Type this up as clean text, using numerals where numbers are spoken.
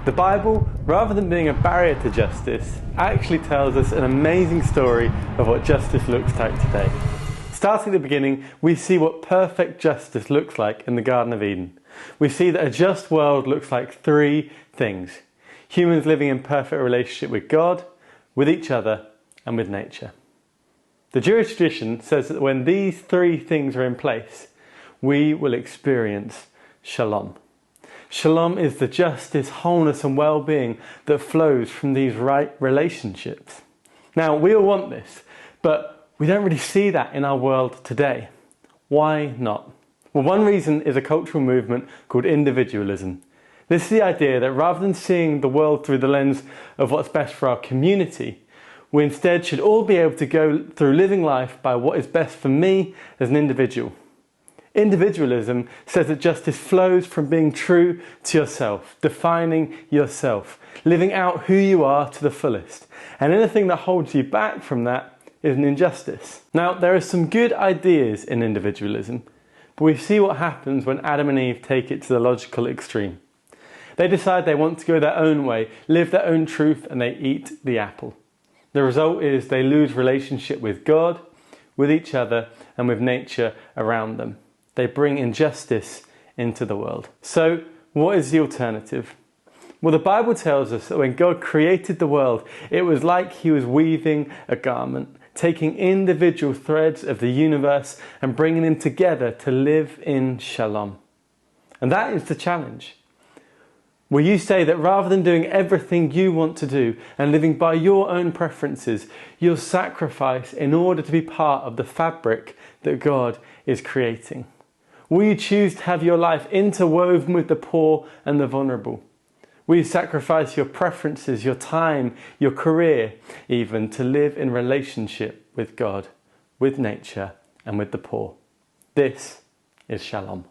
The Bible, rather than being a barrier to justice, actually tells us an amazing story of what justice looks like today. Starting at the beginning, we see what perfect justice looks like in the Garden of Eden. We see that a just world looks like three things: humans living in perfect relationship with God, with each other, and with nature. The Jewish tradition says that when these three things are in place, we will experience Shalom. Shalom is the justice, wholeness and well-being that flows from these right relationships. Now, we all want this, but we don't really see that in our world today. Why not? Well, one reason is a cultural movement called individualism. This is the idea that rather than seeing the world through the lens of what's best for our community, we instead should all be able to go through living life by what is best for me as an individual. Individualism says that justice flows from being true to yourself, defining yourself, living out who you are to the fullest. And anything that holds you back from that is an injustice. Now, there are some good ideas in individualism, but we see what happens when Adam and Eve take it to the logical extreme. They decide they want to go their own way, live their own truth, and they eat the apple. The result is they lose relationship with God, with each other, and with nature around them. They bring injustice into the world. So, what is the alternative? Well, the Bible tells us that when God created the world, it was like He was weaving a garment, taking individual threads of the universe and bringing them together to live in Shalom. And that is the challenge. Will you say that rather than doing everything you want to do and living by your own preferences, you'll sacrifice in order to be part of the fabric that God is creating? Will you choose to have your life interwoven with the poor and the vulnerable? Will you sacrifice your preferences, your time, your career, even to live in relationship with God, with nature, and with the poor? This is Shalom.